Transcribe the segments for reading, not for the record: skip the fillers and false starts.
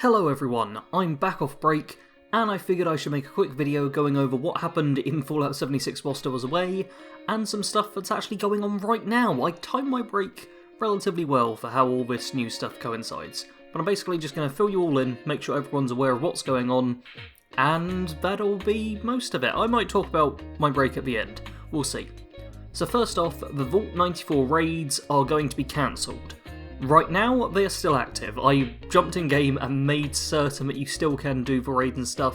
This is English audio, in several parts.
Hello everyone, I'm back off break, and I figured I should make a quick video going over what happened in Fallout 76 whilst I was away, and some stuff that's actually going on right now. I timed my break relatively well for how all this new stuff coincides, but I'm basically just going to fill you all in, make sure everyone's aware of what's going on, and that'll be most of it. I might talk about my break at the end, we'll see. So first off, the Vault 94 raids are going to be cancelled. Right now, they are still active. I jumped in game and made certain that you still can do the raids and stuff.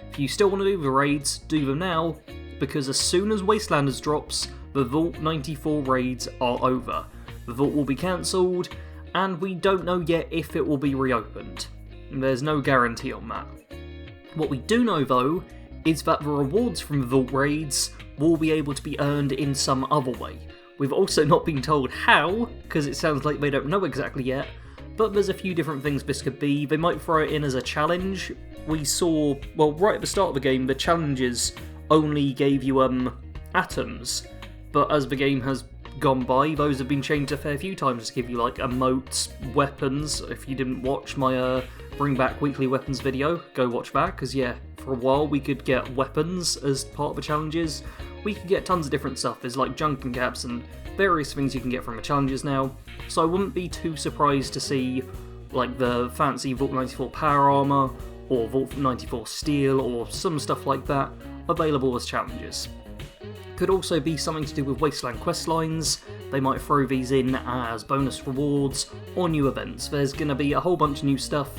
If you still want to do the raids, do them now, because as soon as Wastelanders drops, the Vault 94 raids are over. The Vault will be cancelled, and we don't know yet if it will be reopened. There's no guarantee on that. What we do know though, is that the rewards from the Vault raids will be able to be earned in some other way. We've also not been told how, because it sounds like they don't know exactly yet, but there's a few different things this could be. They might throw it in as a challenge. We saw, well, right at the start of the game, the challenges only gave you atoms, but as the game has gone by, those have been changed a fair few times to give you like emotes, weapons. If you didn't watch my Bring Back Weekly Weapons video, go watch that, because yeah, for a while we could get weapons as part of the challenges. We could get tons of different stuff. There's like junking caps and various things you can get from the challenges now, so I wouldn't be too surprised to see like the fancy Vault 94 power armor or Vault 94 steel or some stuff like that available as challenges. Could also be something to do with Wasteland questlines. They might throw these in as bonus rewards or new events. There's going to be a whole bunch of new stuff,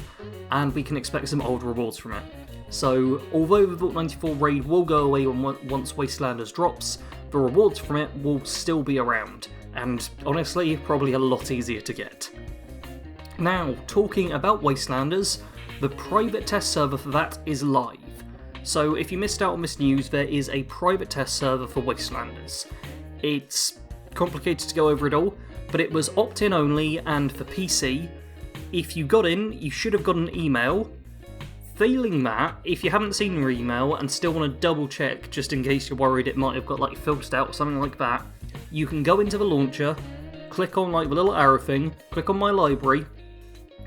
and we can expect some old rewards from it. So, although the Vault 94 raid will go away once Wastelanders drops, the rewards from it will still be around, and honestly, probably a lot easier to get. Now, talking about Wastelanders, the private test server for that is live. So if you missed out on this news, there is a private test server for Wastelanders. It's complicated to go over it all, but it was opt-in only and for PC. If you got in, you should have got an email. Failing that, if you haven't seen your email and still want to double check just in case you're worried it might have got like filtered out or something like that, you can go into the launcher, click on like the little arrow thing, click on my library,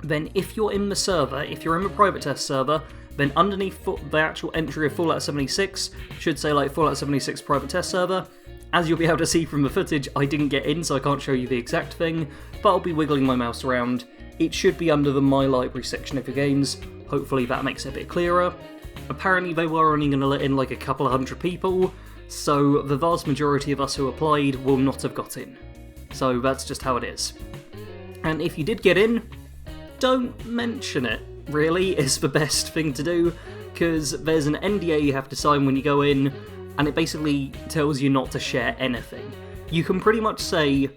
then if you're in the server, if you're in the private test server, then underneath the actual entry of Fallout 76 should say like Fallout 76 private test server. As you'll be able to see from the footage, I didn't get in so I can't show you the exact thing, but I'll be wiggling my mouse around. It should be under the My Library section of your games. Hopefully that makes it a bit clearer. Apparently they were only going to let in like a couple of hundred people, so the vast majority of us who applied will not have got in. So that's just how it is. And if you did get in, don't mention it, really, is the best thing to do, because there's an NDA you have to sign when you go in, and it basically tells you not to share anything. You can pretty much say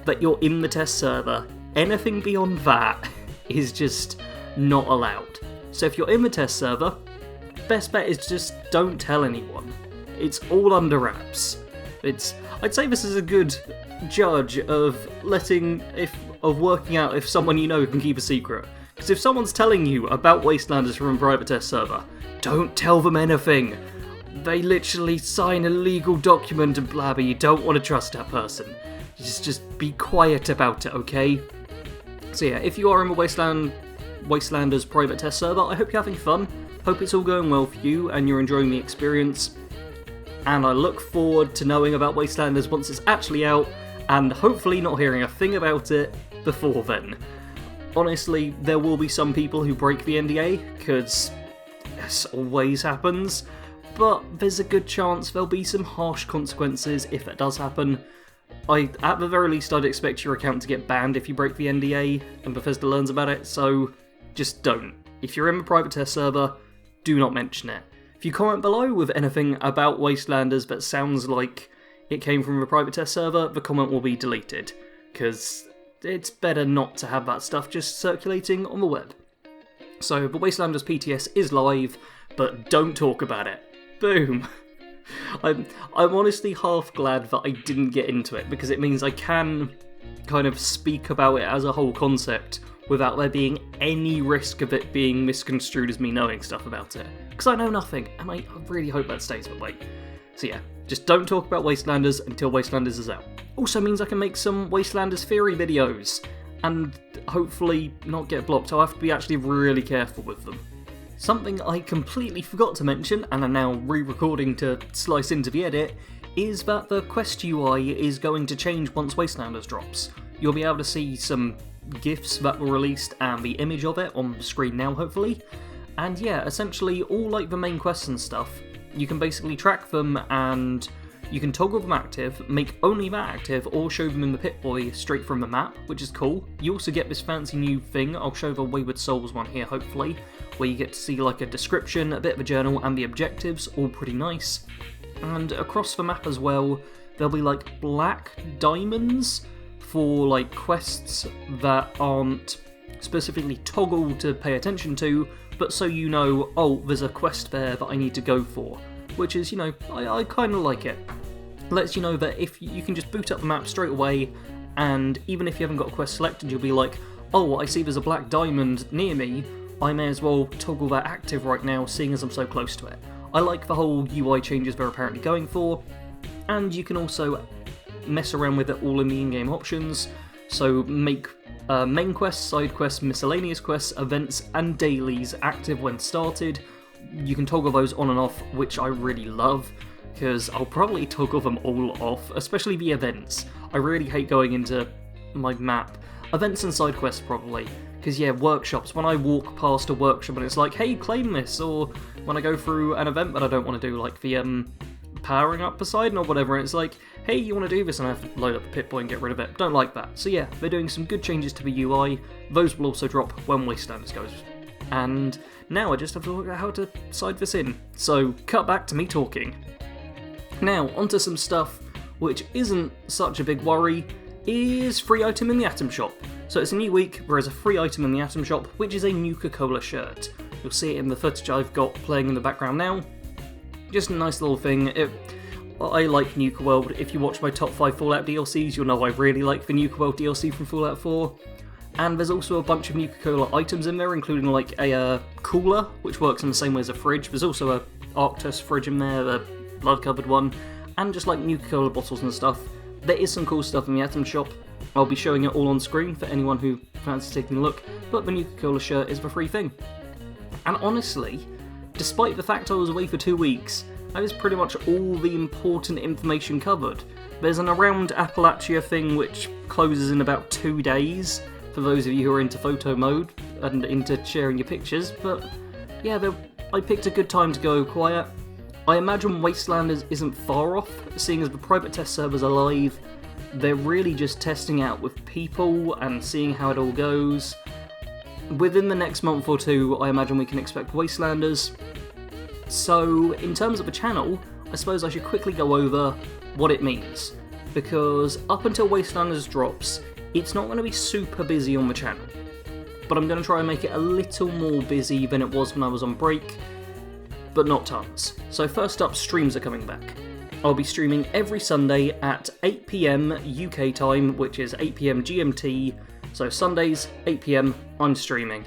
that you're in the test server. Anything beyond that is just not allowed. So if you're in the test server, best bet is just don't tell anyone. It's all under wraps. I'd say this is a good judge of working out if someone you know can keep a secret. Because if someone's telling you about Wastelanders from a private test server, don't tell them anything. They literally sign a legal document and blabber. You don't want to trust that person. Just be quiet about it, okay? So yeah, if you are in the Wastelanders private test server, I hope you're having fun. Hope it's all going well for you and you're enjoying the experience. And I look forward to knowing about Wastelanders once it's actually out, and hopefully not hearing a thing about it before then. Honestly, there will be some people who break the NDA, because this always happens, but there's a good chance there'll be some harsh consequences if that does happen. At the very least, I'd expect your account to get banned if you break the NDA, and Bethesda learns about it, so just don't. If you're in the private test server, do not mention it. If you comment below with anything about Wastelanders that sounds like it came from the private test server, the comment will be deleted, because it's better not to have that stuff just circulating on the web. So, the Wastelanders PTS is live, but don't talk about it. Boom! I'm honestly half glad that I didn't get into it, because it means I can kind of speak about it as a whole concept without there being any risk of it being misconstrued as me knowing stuff about it. Because I know nothing, and I really hope that stays that way. So yeah, just don't talk about Wastelanders until Wastelanders is out. Also means I can make some Wastelanders theory videos, and hopefully not get blocked. I'll have to be actually really careful with them. Something I completely forgot to mention, and I'm now re-recording to slice into the edit, is that the quest UI is going to change once Wastelanders drops. You'll be able to see some GIFs that were released and the image of it on the screen now, hopefully. And yeah, essentially all like the main quests and stuff, you can basically track them and you can toggle them active, make only that active, or show them in the Pip-Boy straight from the map, which is cool. You also get this fancy new thing, I'll show the Wayward Souls one here hopefully, where you get to see like a description, a bit of a journal, and the objectives, all pretty nice. And across the map as well, there'll be like black diamonds for like quests that aren't specifically toggled to pay attention to, but so you know, oh, there's a quest there that I need to go for, which is, you know, I kind of like it. Lets you know that if you can just boot up the map straight away, and even if you haven't got a quest selected, you'll be like, oh, I see there's a black diamond near me, I may as well toggle that active right now, seeing as I'm so close to it. I like the whole UI changes they're apparently going for, and you can also mess around with it all in the in-game options, so make main quests, side quests, miscellaneous quests, events, and dailies active when started. You can toggle those on and off, which I really love, because I'll probably toggle them all off, especially the events. I really hate going into my map. Events and side quests probably, because yeah, workshops, when I walk past a workshop and it's like, hey, claim this, or when I go through an event that I don't want to do, like the powering up Poseidon or whatever, and it's like, hey, you want to do this, and I have to load up the Pip-Boy and get rid of it. Don't like that. So yeah, they're doing some good changes to the UI. Those will also drop when Wastelanders goes. And now I just have to look at how to side this in. So cut back to me talking. Now, onto some stuff which isn't such a big worry, is free item in the Atom Shop. So it's a new week, there is a free item in the Atom Shop, which is a NUKA-COLA shirt. You'll see it in the footage I've got playing in the background now. Just a nice little thing. I like NUKA-WORLD. If you watch my top 5 Fallout DLCs, you'll know I really like the NUKA-WORLD DLC from Fallout 4. And there's also a bunch of NUKA-COLA items in there, including like a cooler, which works in the same way as a fridge. There's also a ARKTOS fridge in there, the blood-covered one, and just like NUKA-COLA bottles and stuff. There is some cool stuff in the Atom Shop. I'll be showing it all on screen for anyone who fancies taking a look, but the NUKA-COLA shirt is the free thing. And honestly, despite the fact I was away for 2 weeks, that is pretty much all the important information covered. There's an Around Appalachia thing which closes in about 2 days, for those of you who are into photo mode and into sharing your pictures, but yeah, I picked a good time to go quiet. I imagine Wastelanders isn't far off, seeing as the private test servers are live. They're really just testing out with people and seeing how it all goes. Within the next month or two, I imagine we can expect Wastelanders. So, in terms of the channel, I suppose I should quickly go over what it means. Because up until Wastelanders drops, it's not going to be super busy on the channel. But I'm going to try and make it a little more busy than it was when I was on break, but not tons. So first up, streams are coming back. I'll be streaming every Sunday at 8 PM UK time, which is 8 PM GMT, so Sundays, 8 PM, I'm streaming.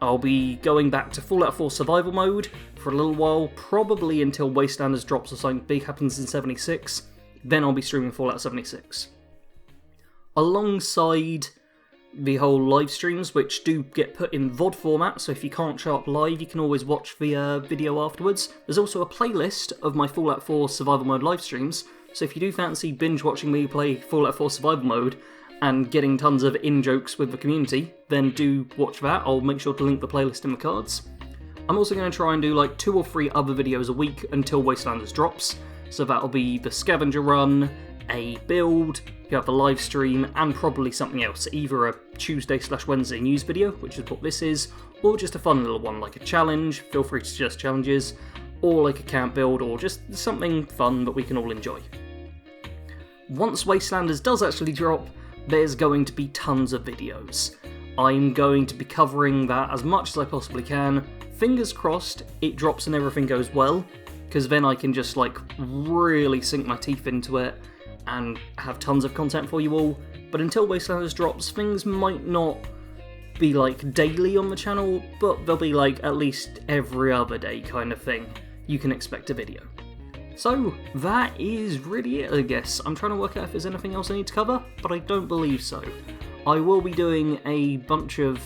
I'll be going back to Fallout 4 survival mode for a little while, probably until Wastelanders drops or something big happens in 76, then I'll be streaming Fallout 76. Alongside the whole live streams, which do get put in VOD format, so if you can't show up live, you can always watch the video afterwards. There's also a playlist of my Fallout 4 survival mode live streams, so if you do fancy binge watching me play Fallout 4 survival mode and getting tons of in-jokes with the community, then do watch that. I'll make sure to link the playlist in the cards. I'm also going to try and do like 2 or 3 other videos a week until Wastelanders drops, so that'll be the scavenger run, a build, you have the live stream, and probably something else, either a Tuesday/Wednesday news video, which is what this is, or just a fun little one like a challenge, feel free to suggest challenges, or like a camp build, or just something fun that we can all enjoy. Once Wastelanders does actually drop, there's going to be tons of videos. I'm going to be covering that as much as I possibly can. Fingers crossed it drops and everything goes well, because then I can just like really sink my teeth into it and have tons of content for you all. But until Wastelanders drops, things might not be like daily on the channel, but they'll be like at least every other day kind of thing. You can expect a video. So that is really it, I guess. I'm trying to work out if there's anything else I need to cover, but I don't believe so. I will be doing a bunch of...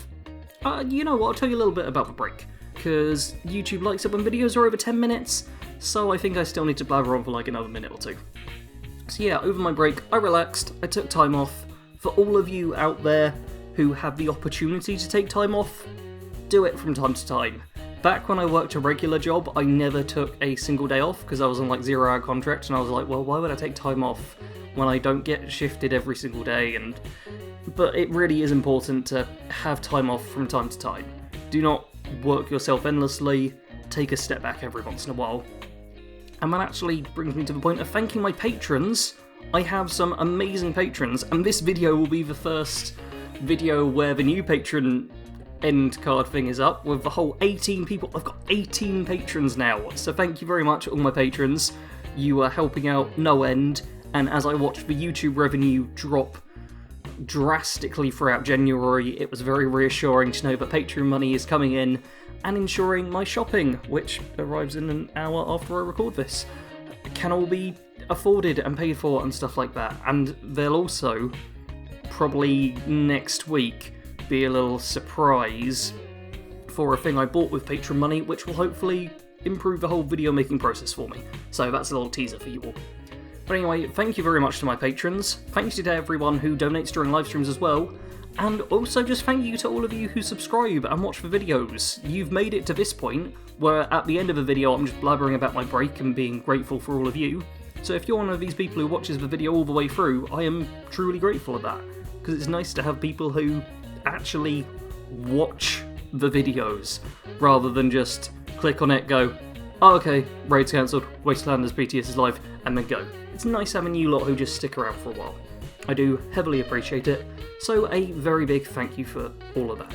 you know what, I'll tell you a little bit about the break, because YouTube likes it when videos are over 10 minutes, so I think I still need to blabber on for like another minute or two. So yeah, over my break, I relaxed, I took time off. For all of you out there who have the opportunity to take time off, do it from time to time. Back when I worked a regular job, I never took a single day off because I was on like 0-hour contract, and I was like, well, why would I take time off when I don't get shifted every single day? But it really is important to have time off from time to time. Do not work yourself endlessly, take a step back every once in a while. And that actually brings me to the point of thanking my patrons. I have some amazing patrons, and this video will be the first video where the new patron end card thing is up with the whole 18 people. I've got 18 patrons now, so thank you very much, all my patrons. You are helping out no end, and as I watched the YouTube revenue drop drastically throughout January, it was very reassuring to know that Patreon money is coming in and ensuring my shopping, which arrives in an hour after I record this, can all be afforded and paid for and stuff like that. And there'll also, probably next week, be a little surprise for a thing I bought with Patreon money, which will hopefully improve the whole video making process for me. So that's a little teaser for you all. But anyway, thank you very much to my patrons, thank you to everyone who donates during live streams as well, and also just thank you to all of you who subscribe and watch the videos. You've made it to this point, where at the end of the video I'm just blabbering about my break and being grateful for all of you. So if you're one of these people who watches the video all the way through, I am truly grateful of that, because it's nice to have people who actually watch the videos, rather than just click on it, go, oh okay, raid's cancelled, Wastelanders PTS is live, and then go. It's nice having you lot who just stick around for a while. I do heavily appreciate it, so a very big thank you for all of that.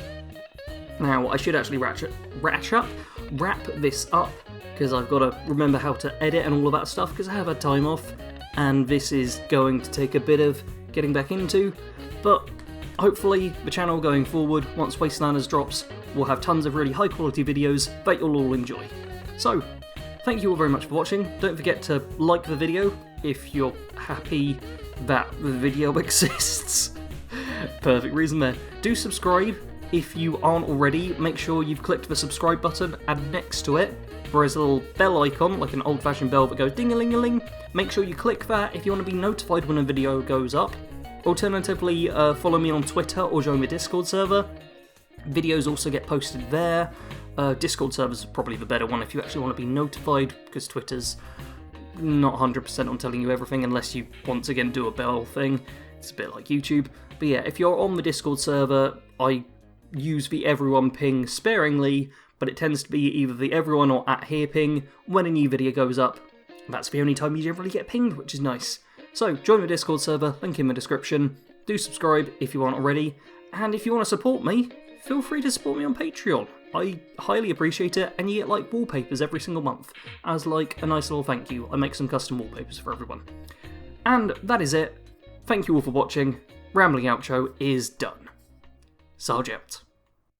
Now, I should actually wrap this up, because I've got to remember how to edit and all of that stuff, because I have had time off, and this is going to take a bit of getting back into, but hopefully the channel going forward, once Wastelanders drops, will have tons of really high quality videos that you'll all enjoy. So, thank you all very much for watching. Don't forget to like the video if you're happy that the video exists. Perfect reason there. Do subscribe if you aren't already. Make sure you've clicked the subscribe button, and next to it there is a little bell icon, like an old-fashioned bell that goes ding-a-ling-a-ling. Make sure you click that if you want to be notified when a video goes up. Alternatively, follow me on Twitter or join the Discord server. Videos also get posted there. Discord server is probably the better one if you actually want to be notified, because Twitter's not 100% on telling you everything unless you once again do a bell thing. It's a bit like YouTube. But yeah, if you're on the Discord server, I use the everyone ping sparingly, but it tends to be either the everyone or @here ping when a new video goes up. That's the only time you generally get pinged, which is nice. So, join the Discord server, link in the description. Do subscribe if you aren't already, and if you want to support me, feel free to support me on Patreon. I highly appreciate it, and you get like wallpapers every single month, as like a nice little thank you. I make some custom wallpapers for everyone. And that is it. Thank you all for watching. Rambling outro is done. Sarge out.